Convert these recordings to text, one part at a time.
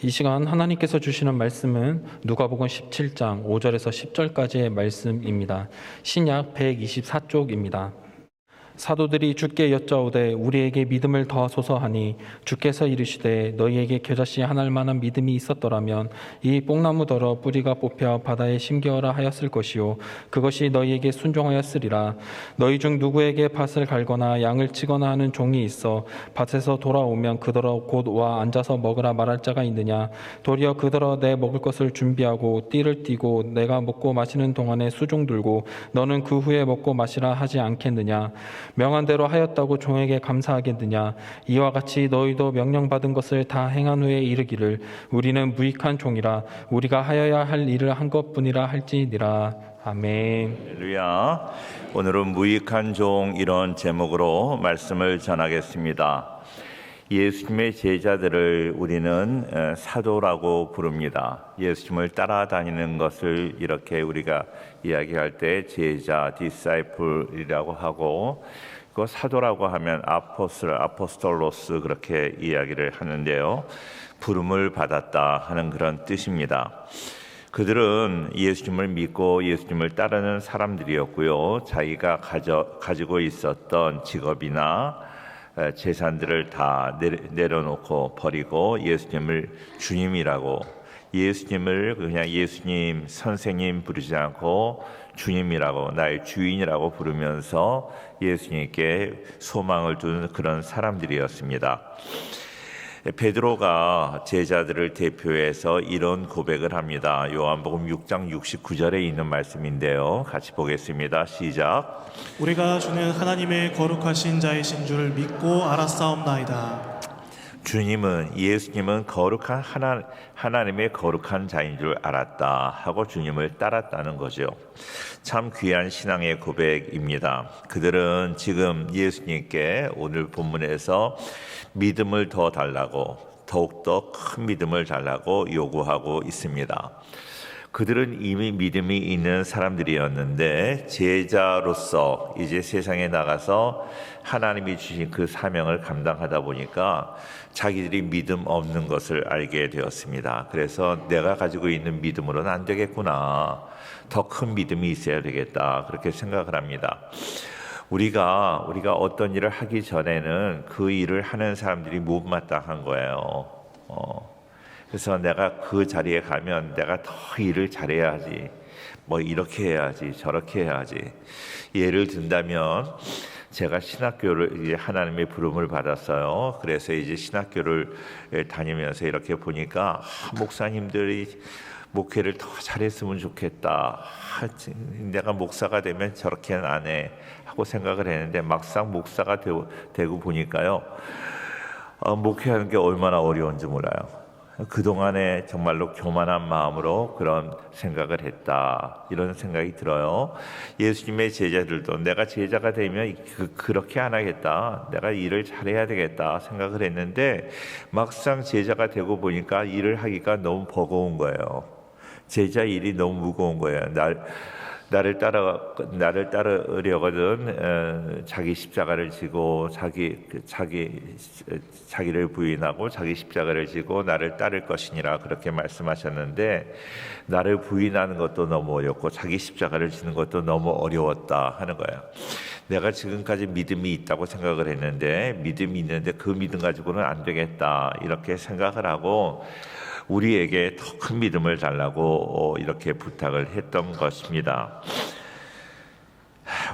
이 시간 하나님께서 주시는 말씀은 누가복음 17장 5절에서 10절까지의 말씀입니다. 신약 124쪽입니다. 사도들이 주께 여짜오되 우리에게 믿음을 더하소서 하니 주께서 이르시되 너희에게 겨자씨 하나일 만한 믿음이 있었더라면 이 뽕나무더러 뿌리가 뽑혀 바다에 심겨라 하였을 것이요 그것이 너희에게 순종하였으리라. 너희 중 누구에게 밭을 갈거나 양을 치거나 하는 종이 있어 밭에서 돌아오면 그더러 곧 와 앉아서 먹으라 말할 자가 있느냐. 도리어 그더러 내 먹을 것을 준비하고 띠를 띠고 내가 먹고 마시는 동안에 수종 들고 너는 그 후에 먹고 마시라 하지 않겠느냐. 명한 대로 하였다고 종에게 감사하겠느냐. 이와 같이 너희도 명령받은 것을 다 행한 후에 이르기를 우리는 무익한 종이라 우리가 하여야 할 일을 한 것뿐이라 할지니라. 아멘. 할렐루야. 오늘은 무익한 종 이런 제목으로 말씀을 전하겠습니다. 예수님의 제자들을 우리는 사도라고 부릅니다. 예수님을 따라다니는 것을 이렇게 우리가 이야기할 때 제자, 디사이플이라고 하고, 그 사도라고 하면 아포스톨로스 그렇게 이야기를 하는데요. 부름을 받았다 하는 그런 뜻입니다. 그들은 예수님을 믿고 예수님을 따르는 사람들이었고요. 자기가 가지고 있었던 직업이나 재산들을 다 내려놓고 버리고 예수님을 주님이라고, 예수님을 그냥 예수님 선생님 부르지 않고 주님이라고, 나의 주인이라고 부르면서 예수님께 소망을 두는 그런 사람들이었습니다. 베드로가 제자들을 대표해서 이런 고백을 합니다. 요한복음 6장 69절에 있는 말씀인데요. 같이 보겠습니다. 시작. 우리가 주는 하나님의 거룩하신 자이신 줄 믿고 알았사옵나이다. 주님은, 예수님은 거룩한 하나님의 거룩한 자인 줄 알았다 하고 주님을 따랐다는 거죠. 참 귀한 신앙의 고백입니다. 그들은 지금 예수님께 오늘 본문에서 믿음을 더 달라고, 더욱더 큰 믿음을 달라고 요구하고 있습니다. 그들은 이미 믿음이 있는 사람들이었는데 제자로서 이제 세상에 나가서 하나님이 주신 그 사명을 감당하다 보니까 자기들이 믿음 없는 것을 알게 되었습니다. 그래서 내가 가지고 있는 믿음으로는 안 되겠구나, 더 큰 믿음이 있어야 되겠다, 그렇게 생각을 합니다. 우리가 어떤 일을 하기 전에는 그 일을 하는 사람들이 못마땅한 거예요. 그래서 내가 그 자리에 가면 내가 더 일을 잘해야지, 뭐 이렇게 해야지 저렇게 해야지. 예를 든다면 제가 신학교를 이제 하나님의 부름을 받았어요. 그래서 이제 신학교를 다니면서 이렇게 보니까 목사님들이 목회를 더 잘했으면 좋겠다, 내가 목사가 되면 저렇게는 안 해 하고 생각을 했는데 막상 목사가 되고 보니까요, 목회하는 게 얼마나 어려운지 몰라요. 그동안에 정말로 교만한 마음으로 그런 생각을 했다, 이런 생각이 들어요. 예수님의 제자들도 내가 제자가 되면 그렇게 안 하겠다, 내가 일을 잘해야 되겠다 생각을 했는데 막상 제자가 되고 보니까 일을 하기가 너무 버거운 거예요. 제자 일이 너무 무거운 거예요. 나를 따르려거든 자기 십자가를 지고 자기를 부인하고 자기 십자가를 지고 나를 따를 것이니라, 그렇게 말씀하셨는데 나를 부인하는 것도 너무 어렵고 자기 십자가를 지는 것도 너무 어려웠다 하는 거예요. 내가 지금까지 믿음이 있다고 생각을 했는데, 믿음이 있는데 그 믿음 가지고는 안 되겠다, 이렇게 생각을 하고 우리에게 더 큰 믿음을 달라고 이렇게 부탁을 했던 것입니다.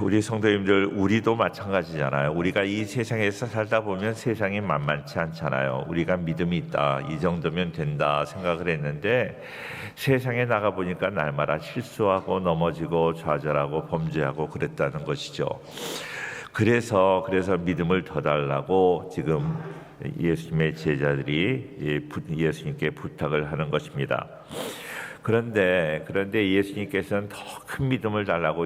우리 성도님들, 우리도 마찬가지잖아요. 우리가 이 세상에서 살다 보면 세상이 만만치 않잖아요. 우리가 믿음이 있다, 이 정도면 된다 생각을 했는데 세상에 나가 보니까 날마다 실수하고 넘어지고 좌절하고 범죄하고 그랬다는 것이죠. 그래서 믿음을 더 달라고 지금 예수님의 제자들이 예수님께 부탁을 하는 것입니다. 그런데 예수님께서는 더 큰 믿음을 달라고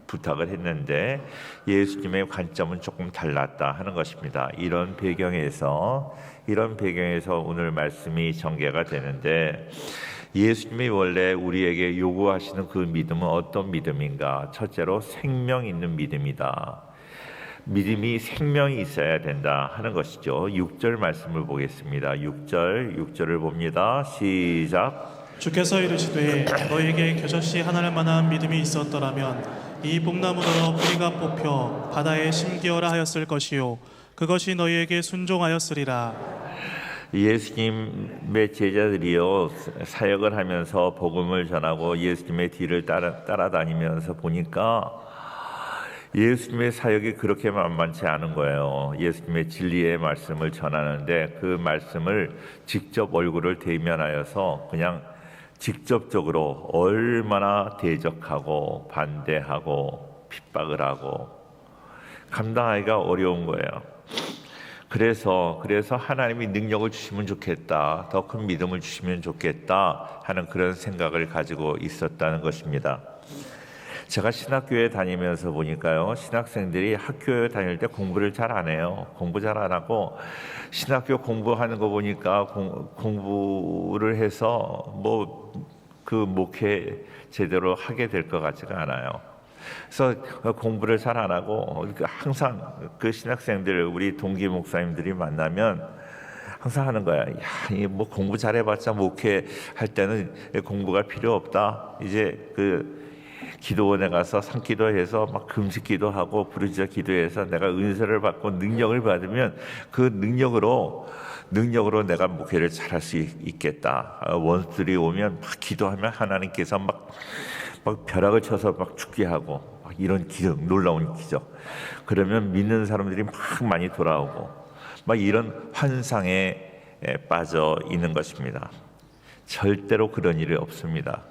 부탁을 했는데 예수님의 관점은 조금 달랐다 하는 것입니다. 이런 배경에서 오늘 말씀이 전개가 되는데, 예수님이 원래 우리에게 요구하시는 그 믿음은 어떤 믿음인가? 첫째로 생명 있는 믿음이다. 믿음이 생명이 있어야 된다 하는 것이죠. 6절 말씀을 보겠습니다. 6절을 봅니다. 시작. 주께서 이르시되 너에게 겨자씨 하나를 만한 믿음이 있었더라면 이 뽕나무더러 뿌리가 뽑혀 바다에 심기어라 하였을 것이요 그것이 너희에게 순종하였으리라. 예수님의 제자들이요 사역을 하면서 복음을 전하고 예수님의 뒤를 따라다니면서 보니까 예수님의 사역이 그렇게 만만치 않은 거예요. 예수님의 진리의 말씀을 전하는데 그 말씀을 직접 얼굴을 대면하여서 그냥 직접적으로 얼마나 대적하고 반대하고 핍박을 하고 감당하기가 어려운 거예요. 그래서 하나님이 능력을 주시면 좋겠다, 더 큰 믿음을 주시면 좋겠다 하는 그런 생각을 가지고 있었다는 것입니다. 제가 신학교에 다니면서 보니까요, 신학생들이 학교에 다닐 때 공부를 잘 안 해요. 공부 잘 안 하고 신학교 공부하는 거 보니까 공부를 해서 그 목회 제대로 하게 될 것 같지가 않아요. 그래서 공부를 잘 안 하고 항상 그 신학생들 우리 동기 목사님들이 만나면 항상 하는 거야. 야, 뭐 공부 잘해봤자 목회 할 때는 공부가 필요 없다. 이제 그 기도원에 가서 산기도해서 막 금식기도 하고 부르짖어 기도해서 내가 은혜를 받고 능력을 받으면 그 능력으로 내가 목회를 잘할 수 있겠다. 원수들이 오면 막 기도하면 하나님께서 막 벼락을 쳐서 막 죽게 하고 막 이런 기적, 놀라운 기적. 그러면 믿는 사람들이 막 많이 돌아오고 막 이런 환상에 빠져 있는 것입니다. 절대로 그런 일이 없습니다.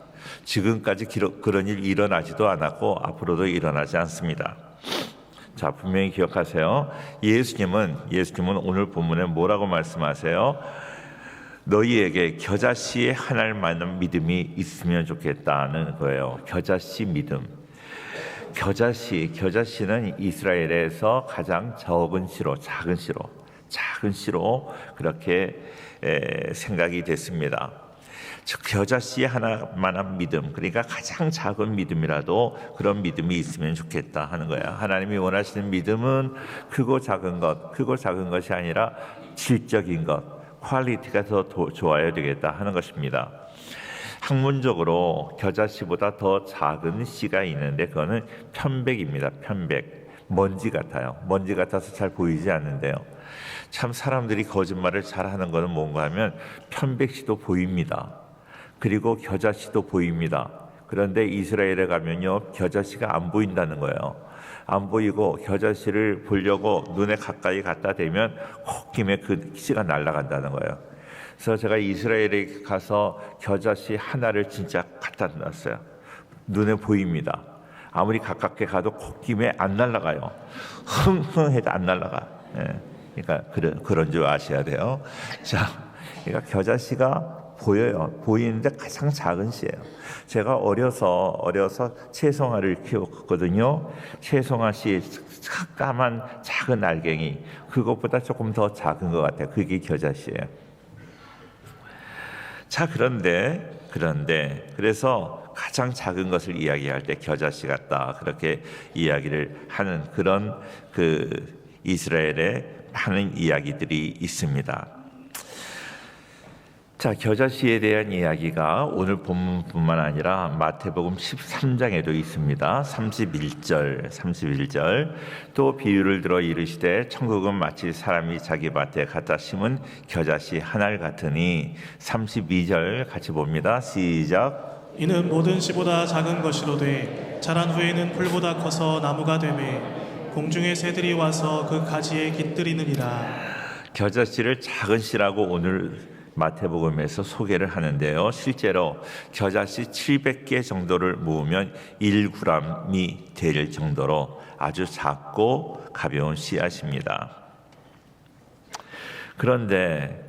지금까지 그런 일 일어나지도 않았고 앞으로도 일어나지 않습니다. 자, 분명히 기억하세요. 예수님은 오늘 본문에 뭐라고 말씀하세요? 너희에게 겨자씨의 하나를 만난 믿음이 있으면 좋겠다는 거예요. 겨자씨 믿음. 겨자씨는 이스라엘에서 가장 작은 씨로 그렇게 생각이 됐습니다. 겨자씨 하나만한 믿음, 그러니까 가장 작은 믿음이라도 그런 믿음이 있으면 좋겠다 하는 거야. 하나님이 원하시는 믿음은 크고 작은 것이 아니라 질적인 것, 퀄리티가 더 좋아야 되겠다 하는 것입니다. 학문적으로 겨자씨보다 더 작은 씨가 있는데 그거는 편백입니다. 편백. 먼지 같아서 잘 보이지 않는데요. 참 사람들이 거짓말을 잘하는 것은 뭔가 하면 편백씨도 보입니다. 그리고 겨자씨도 보입니다. 그런데 이스라엘에 가면요, 겨자씨가 안 보인다는 거예요. 안 보이고 겨자씨를 보려고 눈에 가까이 갖다 대면 콧김에 그 씨가 날아간다는 거예요. 그래서 제가 이스라엘에 가서 겨자씨 하나를 진짜 갖다 놨어요. 눈에 보입니다. 아무리 가깝게 가도 콧김에 안 날아가요. 흥흥 해도 안 날아가. 그러니까 그런 줄 아셔야 돼요. 자, 그러니까 겨자씨가 보이는데 가장 작은 씨예요. 제가 어려서 채송화를 키웠거든요. 채송화 씨 까만 작은 알갱이, 그것보다 조금 더 작은 것 같아요. 그게 겨자씨예요. 자, 그래서 가장 작은 것을 이야기할 때 겨자씨 같다, 그렇게 이야기를 하는 그런 이스라엘의 많은 이야기들이 있습니다. 자, 겨자씨에 대한 이야기가 오늘 본문뿐만 아니라 마태복음 13장에도 있습니다. 31절 또 비유를 들어 이르시되 천국은 마치 사람이 자기 밭에 갖다 심은 겨자씨 하나를 같으니. 32절 같이 봅니다. 시작. 이는 모든 씨보다 작은 것이로되 자란 후에는 풀보다 커서 나무가 되매 공중의 새들이 와서 그 가지에 깃들이느니라. 겨자씨를 작은 씨라고 오늘 마태복음에서 소개를 하는데요. 실제로 겨자씨 700개 정도를 모으면 1g이 될 정도로 아주 작고 가벼운 씨앗입니다. 그런데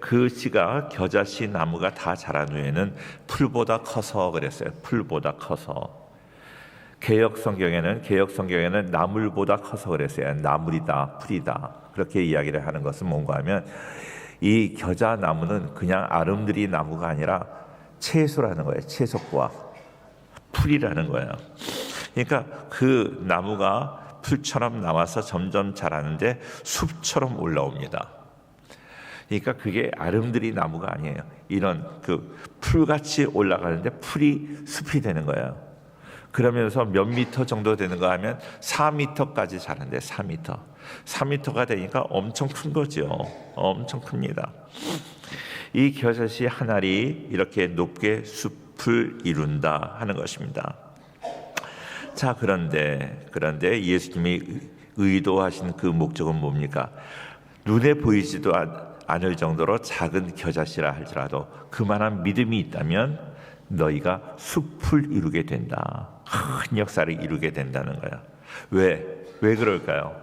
그 씨가 겨자씨 나무가 다 자란 후에는 풀보다 커서 그랬어요. 풀보다 커서. 개역 성경에는 나물보다 커서 그랬어요. 나물이다, 풀이다. 그렇게 이야기를 하는 것은 뭔가 하면 이 겨자 나무는 그냥 아름드리 나무가 아니라 채소라는 거예요. 채소과 풀이라는 거예요. 그러니까 그 나무가 풀처럼 나와서 점점 자라는데 숲처럼 올라옵니다. 그러니까 그게 아름드리 나무가 아니에요. 이런 그 풀같이 올라가는데 풀이 숲이 되는 거예요. 그러면서 몇 미터 정도 되는 거 하면 4미터까지 자란대. 4미터. 4미터가 되니까 엄청 큰 거죠. 엄청 큽니다. 이 겨자씨 한 알이 이렇게 높게 숲을 이룬다 하는 것입니다. 자, 그런데 예수님이 의도하신 그 목적은 뭡니까? 눈에 보이지도 않을 정도로 작은 겨자씨라 할지라도 그만한 믿음이 있다면 너희가 숲을 이루게 된다. 큰 역사를 이루게 된다는 거야. 왜 그럴까요?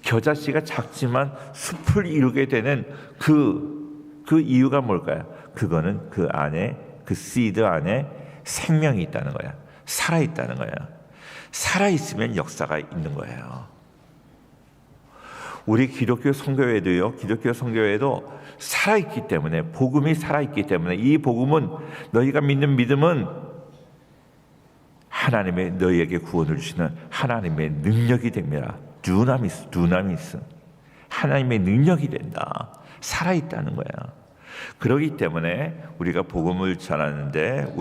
겨자씨가 작지만 숲을 이루게 되는 그 이유가 뭘까요? 그거는 그 안에, 그 씨드 안에 생명이 있다는 거야. 살아있다는 거야. 살아있으면 역사가 있는 거예요. 우리 기독교 선교회도요. 기독교 선교회도 살아있기 때문에, 복음이 살아있기 때문에, 이 복음은, 너희가 믿는 믿음은 하나님의, 너희에게 구원을 주시는 하나님의 능력이 됩니다. 두나미스. 하나님의 능력이 된다. 살아있다는 거야. 그렇기 때문에 우리가 복음을 전하는데,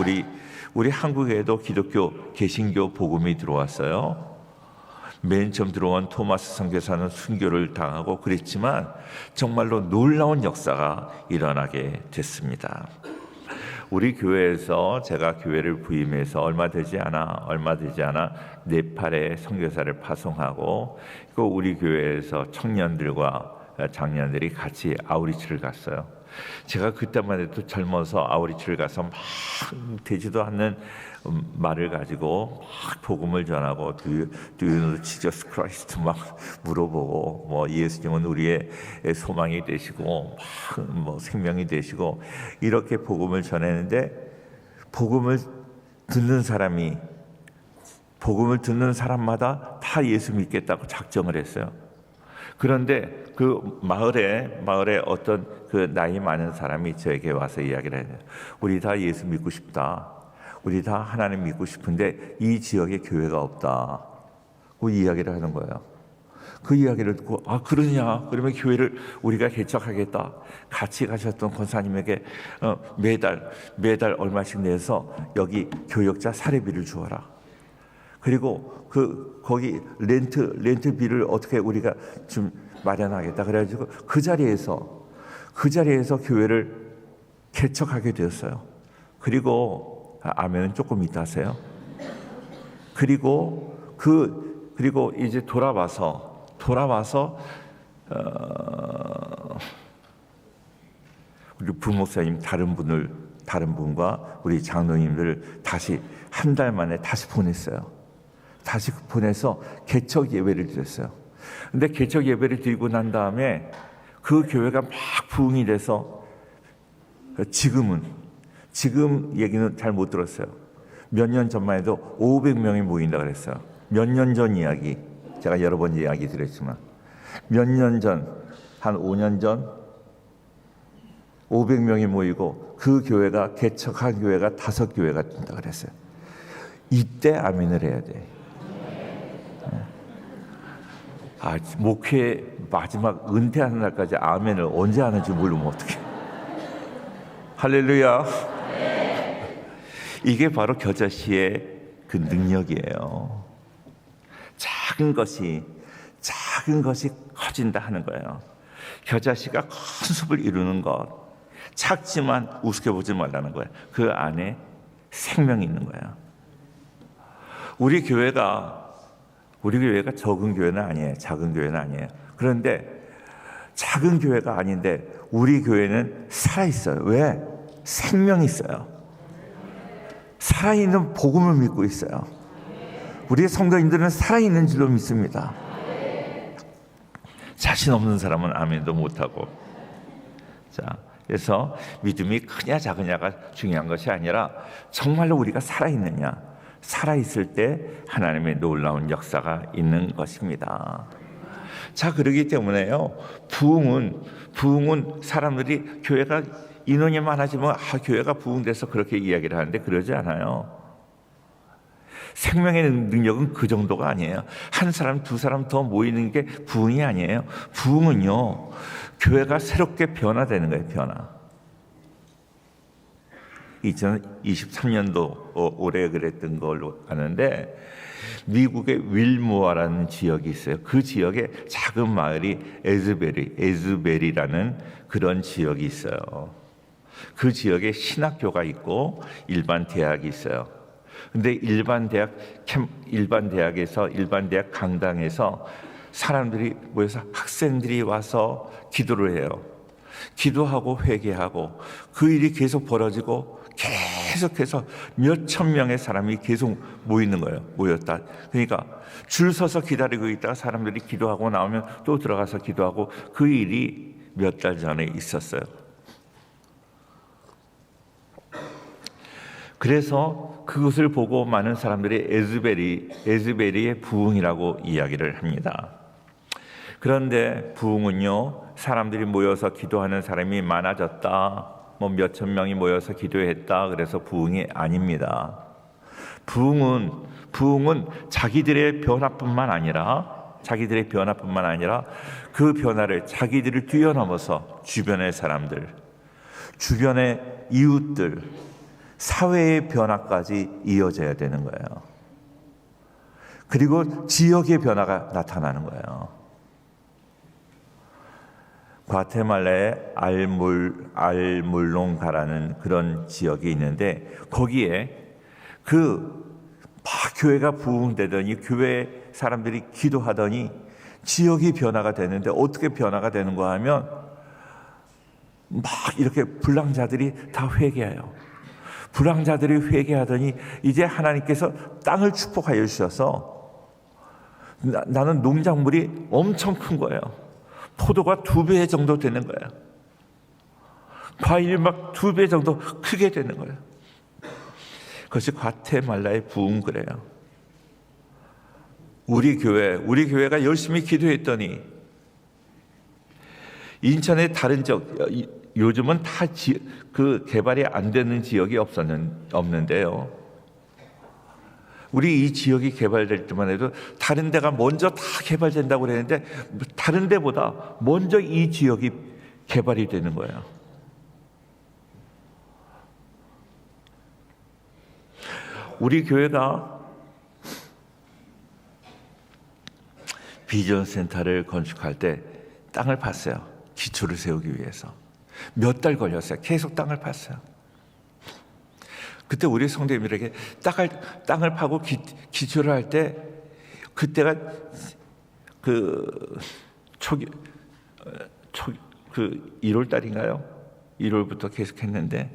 우리 한국에도 기독교 개신교 복음이 들어왔어요. 맨 처음 들어온 토마스 선교사는 순교를 당하고 그랬지만 정말로 놀라운 역사가 일어나게 됐습니다. 우리 교회에서, 제가 교회를 부임해서 얼마 되지 않아 네팔에 선교사를 파송하고, 그 우리 교회에서 청년들과 장년들이 같이 아우리치를 갔어요. 제가 그때만 해도 젊어서 아우리치를 가서 막 되지도 않는 말을 가지고 막 복음을 전하고 Do you know Jesus Christ 막 물어보고, 뭐 예수님은 우리의 소망이 되시고 뭐 생명이 되시고 이렇게 복음을 전했는데, 복음을 듣는 사람마다 다 예수 믿겠다고 작정을 했어요. 그런데 그 마을에 어떤 그 나이 많은 사람이 저에게 와서 이야기를 해요. 우리 다 예수 믿고 싶다. 우리 다 하나님 믿고 싶은데 이 지역에 교회가 없다. 그 이야기를 하는 거예요. 그 이야기를 듣고, 아, 그러냐? 그러면 교회를 우리가 개척하겠다. 같이 가셨던 권사님에게 매달 얼마씩 내서 여기 교역자 사례비를 주어라. 그리고 거기 렌트비를 어떻게 우리가 좀 마련하겠다. 그래가지고 그 자리에서 교회를 개척하게 되었어요. 그리고 아멘은 조금 이따 하세요. 그리고 이제 돌아와서 우리 부목사님 다른 분과 우리 장로님들 다시 한 달 만에 다시 보냈어요. 다시 보내서 개척 예배를 드렸어요. 근데 개척 예배를 드리고 난 다음에 그 교회가 막 부흥이 돼서 지금 얘기는 잘 못 들었어요. 몇 년 전만 해도 500명이 모인다 그랬어요. 몇 년 전 이야기, 제가 여러 번 이야기 드렸지만 몇 년 전, 한 5년 전 500명이 모이고 그 교회가 개척한 교회가 5교회가 된다 그랬어요. 이때 아멘을 해야 돼. 목회 마지막 은퇴하는 날까지 아멘을 언제 하는지 모르면 어떡해. 할렐루야. 이게 바로 겨자씨의 그 능력이에요. 작은 것이 커진다 하는 거예요. 겨자씨가 큰 숲을 이루는 것, 작지만 우습게 보지 말라는 거예요. 그 안에 생명이 있는 거예요. 우리 교회가 적은 교회는 아니에요. 작은 교회는 아니에요. 그런데 작은 교회가 아닌데 우리 교회는 살아있어요. 왜? 생명이 있어요. 살아있는 복음을 믿고 있어요. 우리 성도님들은 살아있는 줄로 믿습니다. 자신 없는 사람은 아멘도 못하고. 자, 그래서 믿음이 크냐 작으냐가 중요한 것이 아니라 정말로 우리가 살아있느냐, 살아있을 때 하나님의 놀라운 역사가 있는 것입니다. 자, 그러기 때문에요, 부흥은 사람들이 교회가 인원이 많아지면 교회가 부흥돼서 그렇게 이야기를 하는데 그러지 않아요. 생명의 능력은 그 정도가 아니에요. 한 사람, 두 사람 더 모이는 게 부흥이 아니에요. 부흥은요, 교회가 새롭게 변화되는 거예요. 변화. 2023년도 올해 그랬던 걸로 아는데, 미국의 윌모어라는 지역이 있어요. 그 지역에 작은 마을이 에즈베리라는 그런 지역이 있어요. 그 지역에 신학교가 있고 일반 대학이 있어요. 근데 일반 대학 강당에서 사람들이 모여서 학생들이 와서 기도를 해요. 기도하고 회개하고 그 일이 계속 벌어지고 계속해서 몇천 명의 사람이 계속 모이는 거예요. 모였다. 그러니까 줄 서서 기다리고 있다가 사람들이 기도하고 나오면 또 들어가서 기도하고, 그 일이 몇 달 전에 있었어요. 그래서 그것을 보고 많은 사람들이 에즈베리의 부흥이라고 이야기를 합니다. 그런데 부흥은요, 사람들이 모여서 기도하는 사람이 많아졌다, 뭐 몇천 명이 모여서 기도했다, 그래서 부흥이 아닙니다. 부흥은 자기들의 변화뿐만 아니라 그 변화를 자기들을 뛰어넘어서 주변의 사람들, 주변의 이웃들, 사회의 변화까지 이어져야 되는 거예요. 그리고 지역의 변화가 나타나는 거예요. 과테말라의 알물롱가라는 그런 지역이 있는데, 거기에 막 교회가 부흥되더니, 교회 사람들이 기도하더니 지역이 변화가 되는데, 어떻게 변화가 되는가 하면 막 이렇게 불량자들이 다 회개해요. 불량자들이 회개하더니 이제 하나님께서 땅을 축복하여 주셔서 나는 농작물이 엄청 큰 거예요. 포도가 2배 정도 되는 거예요. 과일이 막 2배 정도 크게 되는 거예요. 그것이 과테말라의 부흥. 그래요. 우리 교회가 열심히 기도했더니, 인천의 다른 지역, 요즘은 다 그 개발이 안 되는 지역이 없는데요. 우리 이 지역이 개발될 때만 해도 다른 데가 먼저 다 개발된다고 그랬는데, 다른 데보다 먼저 이 지역이 개발이 되는 거예요. 우리 교회가 비전 센터를 건축할 때 땅을 팠어요. 기초를 세우기 위해서. 몇 달 걸렸어요. 계속 땅을 팠어요. 그때 우리 성도님들에게 땅을 파고 기초를 할 때, 그때가 그 1월 달인가요? 1월부터 계속 했는데,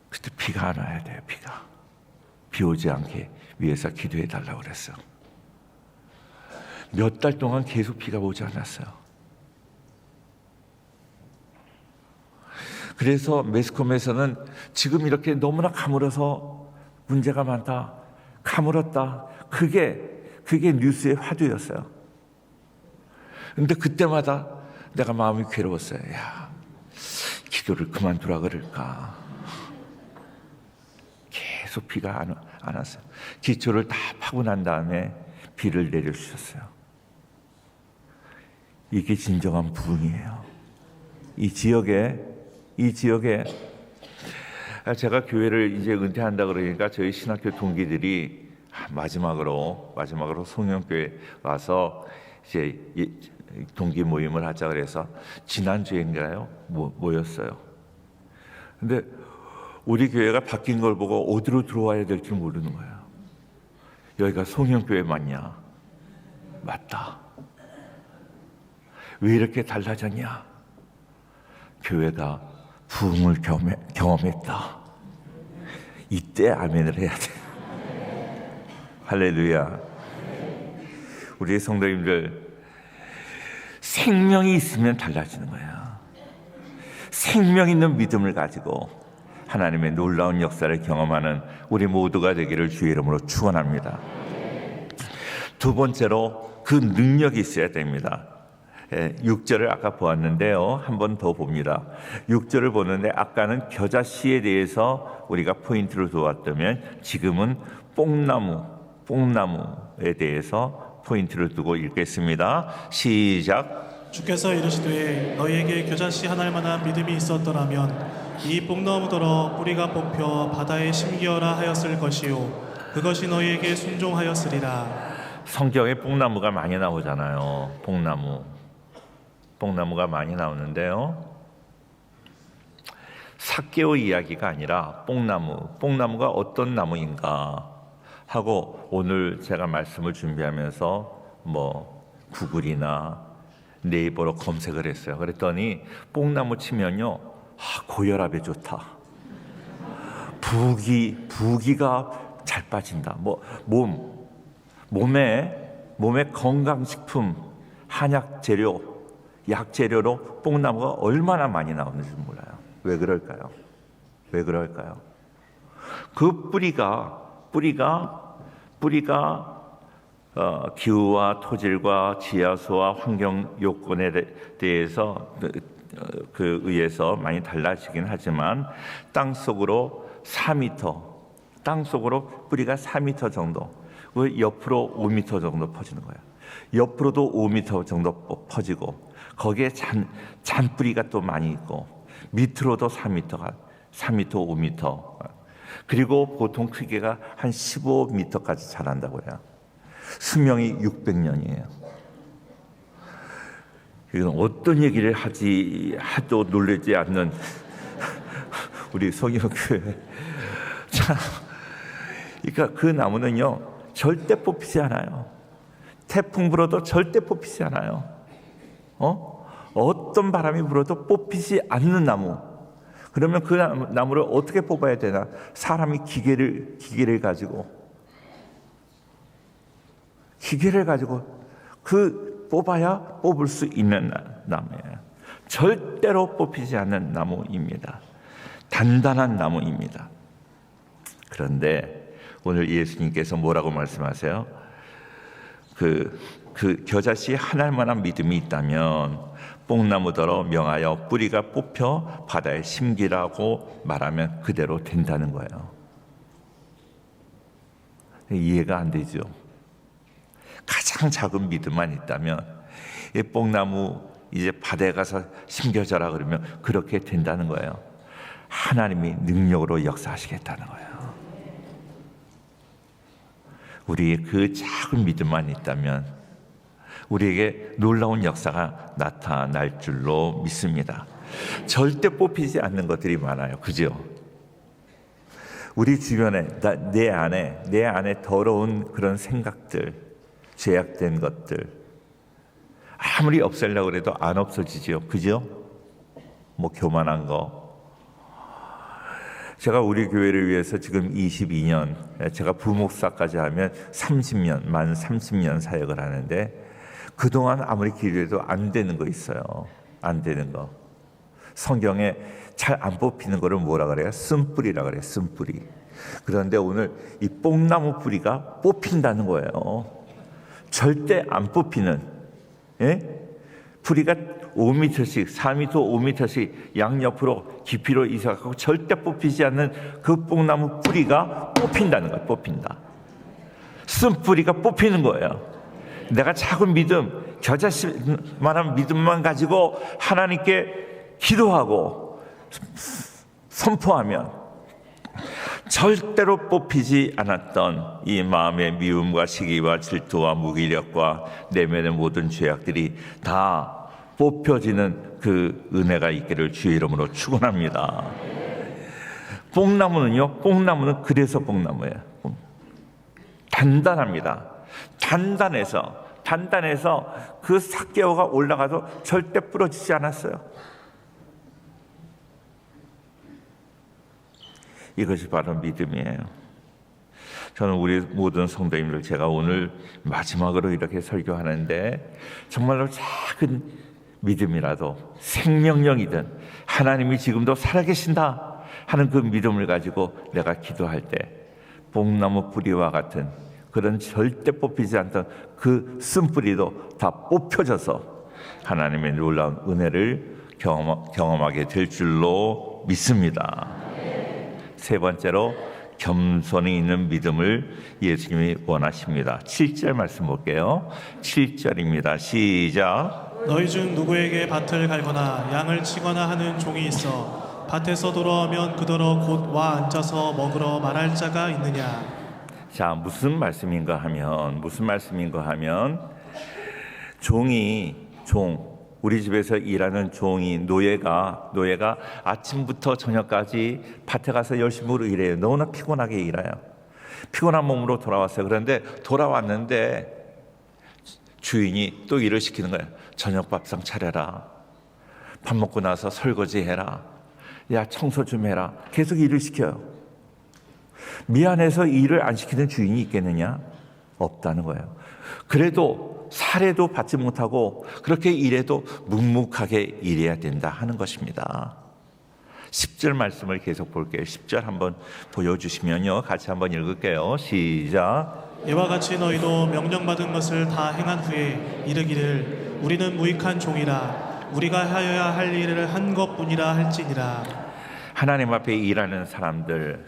그때 비가 안 와야 돼요. 비 오지 않게 위해서 기도해 달라고 그랬어요. 몇 달 동안 계속 비가 오지 않았어요. 그래서 매스컴에서는 지금 이렇게 너무나 가물어서 문제가 많다, 가물었다, 그게 뉴스의 화두였어요. 근데 그때마다 내가 마음이 괴로웠어요. 야, 기도를 그만두라 그럴까. 계속 비가 안 왔어요. 기초를 다 파고 난 다음에 비를 내려주셨어요. 이게 진정한 부흥이에요. 이 지역에 제가 교회를 이제 은퇴한다 그러니까 저희 신학교 동기들이 마지막으로 송영교회 와서 이제 동기 모임을 하자 그래서 지난주인가요? 모였어요. 근데 우리 교회가 바뀐 걸 보고 어디로 들어와야 될지 모르는 거예요. 여기가 송영교회 맞냐? 맞다. 왜 이렇게 달라졌냐? 교회가 부흥을 경험했다. 이때 아멘을 해야 돼. 할렐루야. 우리 성도님들, 생명이 있으면 달라지는 거야. 생명 있는 믿음을 가지고 하나님의 놀라운 역사를 경험하는 우리 모두가 되기를 주의 이름으로 축원합니다. 두 번째로 그 능력이 있어야 됩니다. 6절을 아까 보았는데요. 한 번 더 봅니다. 6절을 보는데 아까는 겨자씨에 대해서 우리가 포인트를 두었다면 지금은 뽕나무에 대해서 포인트를 두고 읽겠습니다. 시작. 주께서 이르시되 너희에게 겨자씨 하나일 만한 믿음이 있었더라면 이 뽕나무더러 뿌리가 뽑혀 바다에 심기어라 하였을 것이요 그것이 너희에게 순종하였으리라. 성경에 뽕나무가 많이 나오잖아요. 뽕나무가 많이 나오는데요. 삭개오 이야기가 아니라 뽕나무가 어떤 나무인가 하고 오늘 제가 말씀을 준비하면서 구글이나 네이버로 검색을 했어요. 그랬더니 뽕나무 치면요, 고혈압에 좋다. 부기가 잘 빠진다. 몸에 건강식품, 한약 재료, 약 재료로 뽕나무가 얼마나 많이 나오는지 몰라요. 왜 그럴까요? 그 뿌리가 기후와 토질과 지하수와 환경 요건에 대해서 의해서 많이 달라지긴 하지만 땅속으로 뿌리가 4m 정도, 옆으로 5m 정도 퍼지는 거예요. 옆으로도 5m 정도 퍼지고 거기에 잔뿌리가 또 많이 있고 밑으로도 4m, 5m, 그리고 보통 크기가 한 15m까지 자란다고 해요. 수명이 600년이에요. 이건 어떤 얘기를 하도 놀라지 않는 우리 성인교회. 자, 그러니까 그 나무는요 절대 뽑히지 않아요. 태풍 불어도 절대 뽑히지 않아요. 어떤 바람이 불어도 뽑히지 않는 나무. 그러면 그 나무를 어떻게 뽑아야 되나? 사람이 기계를 가지고 뽑아야 뽑을 수 있는 나무예요. 절대로 뽑히지 않는 나무입니다. 단단한 나무입니다. 그런데 오늘 예수님께서 뭐라고 말씀하세요? 그 겨자씨 하나만한 믿음이 있다면 뽕나무더러 명하여 뿌리가 뽑혀 바다에 심기라고 말하면 그대로 된다는 거예요. 이해가 안 되죠? 가장 작은 믿음만 있다면 이 뽕나무 이제 바다에 가서 심겨져라 그러면 그렇게 된다는 거예요. 하나님이 능력으로 역사하시겠다는 거예요. 우리의 그 작은 믿음만 있다면 우리에게 놀라운 역사가 나타날 줄로 믿습니다. 절대 뽑히지 않는 것들이 많아요. 그죠? 우리 주변에 내 안에 더러운 그런 생각들, 죄악된 것들 아무리 없애려고 해도 안 없어지죠. 그죠? 교만한 거. 제가 우리 교회를 위해서 지금 22년, 제가 부목사까지 하면 만 30년 사역을 하는데 그동안 아무리 기도해도 안 되는 거 있어요. 안 되는 거. 성경에 잘 안 뽑히는 거를 뭐라 그래요? 쓴뿌리라 그래요. 쓴뿌리. 그런데 오늘 이 뽕나무 뿌리가 뽑힌다는 거예요. 절대 안 뽑히는, 뿌리가 5m씩, 4m, 5m씩 양옆으로 깊이로 이사가고 절대 뽑히지 않는 그 뽕나무 뿌리가 뽑힌다는 거예요. 뽑힌다. 쓴뿌리가 뽑히는 거예요. 내가 작은 믿음, 겨자씨만한 믿음만 가지고 하나님께 기도하고 선포하면 절대로 뽑히지 않았던 이 마음의 미움과 시기와 질투와 무기력과 내면의 모든 죄악들이 다 뽑혀지는 그 은혜가 있기를 주의 이름으로 축원합니다. 뽕나무는 그래서 뽕나무예요. 단단합니다. 단단해서 그 삭개오가 올라가도 절대 부러지지 않았어요. 이것이 바로 믿음이에요. 저는 우리 모든 성도님들 제가 오늘 마지막으로 이렇게 설교하는데 정말로 작은 믿음이라도 생명력이든 하나님이 지금도 살아계신다 하는 그 믿음을 가지고 내가 기도할 때 뽕나무 뿌리와 같은 그런 절대 뽑히지 않던 그 쓴뿌리도 다 뽑혀져서 하나님의 놀라운 은혜를 경험하게 될 줄로 믿습니다. 세 번째로 겸손이 있는 믿음을 예수님이 원하십니다. 7절 말씀 볼게요. 7절입니다. 시작. 너희 중 누구에게 밭을 갈거나 양을 치거나 하는 종이 있어 밭에서 돌아오면 그더러 곧 와 앉아서 먹으러 말할 자가 있느냐. 자, 무슨 말씀인가 하면 우리 집에서 일하는 종이 노예가 아침부터 저녁까지 밭에 가서 열심히 일해요. 너무나 피곤하게 일해요. 피곤한 몸으로 돌아왔어요. 그런데 돌아왔는데 주인이 또 일을 시키는 거예요. 저녁 밥상 차려라. 밥 먹고 나서 설거지 해라. 야, 청소 좀 해라. 계속 일을 시켜요. 미안해서 일을 안 시키는 주인이 있겠느냐? 없다는 거예요. 그래도 살해도 받지 못하고 그렇게 일해도 묵묵하게 일해야 된다 하는 것입니다. 10절 말씀을 계속 볼게요. 10절 한번 보여주시면요, 같이 한번 읽을게요. 시작. 이와 같이 너희도 명령받은 것을 다 행한 후에 이르기를 우리는 무익한 종이라 우리가 하여야 할 일을 한 것뿐이라 할지니라. 하나님 앞에 일하는 사람들,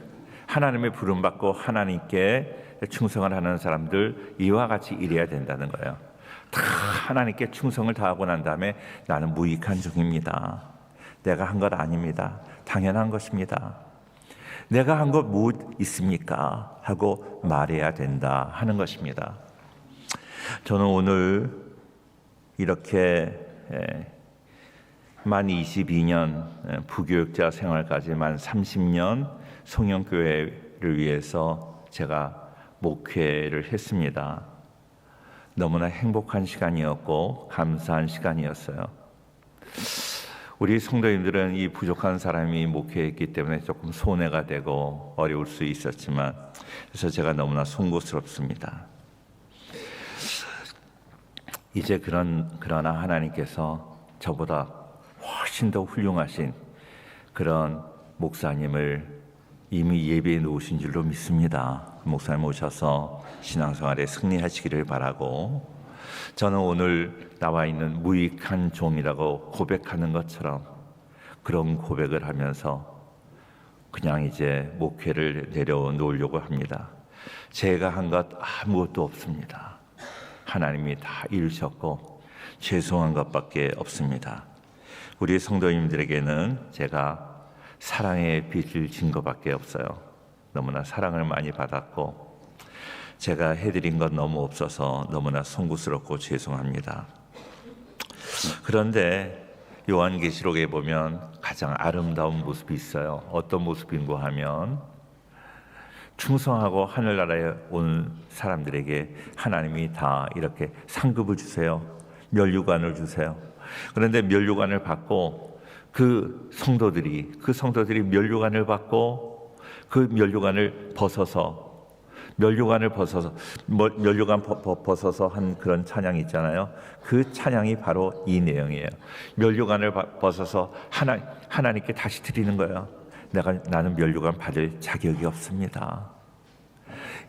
하나님의 부름받고 하나님께 충성을 하는 사람들, 이와 같이 일해야 된다는 거예요. 다 하나님께 충성을 다하고 난 다음에 나는 무익한 종입니다. 내가 한 것 아닙니다. 당연한 것입니다. 내가 한 것 뭐 있습니까? 하고 말해야 된다 하는 것입니다. 저는 오늘 이렇게 만 22년 부교육자 생활까지 만 30년 송영교회를 위해서 제가 목회를 했습니다. 너무나 행복한 시간이었고 감사한 시간이었어요. 우리 성도님들은 이 부족한 사람이 목회했기 때문에 조금 손해가 되고 어려울 수 있었지만, 그래서 제가 너무나 송구스럽습니다. 이제 그러나 하나님께서 저보다 훨씬 더 훌륭하신 그런 목사님을 이미 예비해 놓으신 줄로 믿습니다. 목사님 오셔서 신앙생활에 승리하시기를 바라고, 저는 오늘 나와 있는 무익한 종이라고 고백하는 것처럼 그런 고백을 하면서 그냥 이제 목회를 내려놓으려고 합니다. 제가 한 것 아무것도 없습니다. 하나님이 다 이루셨고 죄송한 것밖에 없습니다. 우리 성도님들에게는 제가 사랑의 빚을 진 것밖에 없어요. 너무나 사랑을 많이 받았고 제가 해드린 건 너무 없어서 너무나 송구스럽고 죄송합니다. 그런데 요한계시록에 보면 가장 아름다운 모습이 있어요. 어떤 모습인가 하면 충성하고 하늘나라에 온 사람들에게 하나님이 다 이렇게 상급을 주세요. 면류관을 주세요. 그런데 면류관을 받고 그 성도들이 면류관을 받고 그 면류관을 벗어서 한 그런 찬양이 있잖아요. 그 찬양이 바로 이 내용이에요. 면류관을 벗어서 하나님께 다시 드리는 거예요. 나는 면류관 받을 자격이 없습니다.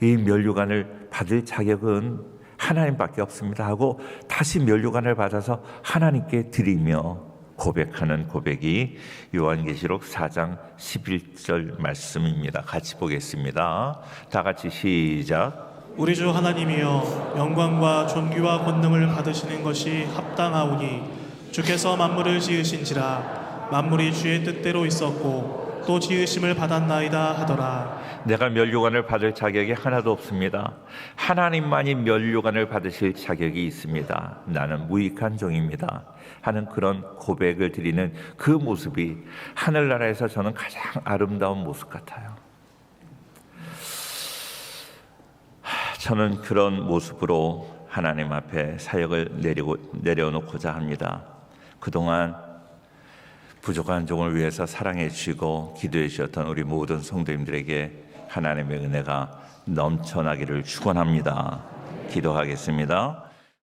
이 면류관을 받을 자격은 하나님밖에 없습니다 하고 다시 면류관을 받아서 하나님께 드리며 고백하는 고백이 요한계시록 4장 11절 말씀입니다. 같이 보겠습니다. 다 같이 시작. 우리 주 하나님이여, 영광과 존귀와 권능을 받으시는 것이 합당하오니 주께서 만물을 지으신지라 만물이 주의 뜻대로 있었고 또 지으심을 받았나이다 하더라. 내가 면류관을 받을 자격이 하나도 없습니다. 하나님만이 면류관을 받으실 자격이 있습니다. 나는 무익한 종입니다 하는 그런 고백을 드리는 그 모습이 하늘나라에서 저는 가장 아름다운 모습 같아요. 저는 그런 모습으로 하나님 앞에 사역을 내려놓고자 합니다. 그동안 부족한 종을 위해서 사랑해 주시고 기도해 주셨던 우리 모든 성도님들에게 하나님의 은혜가 넘쳐나기를 축원합니다. 기도하겠습니다.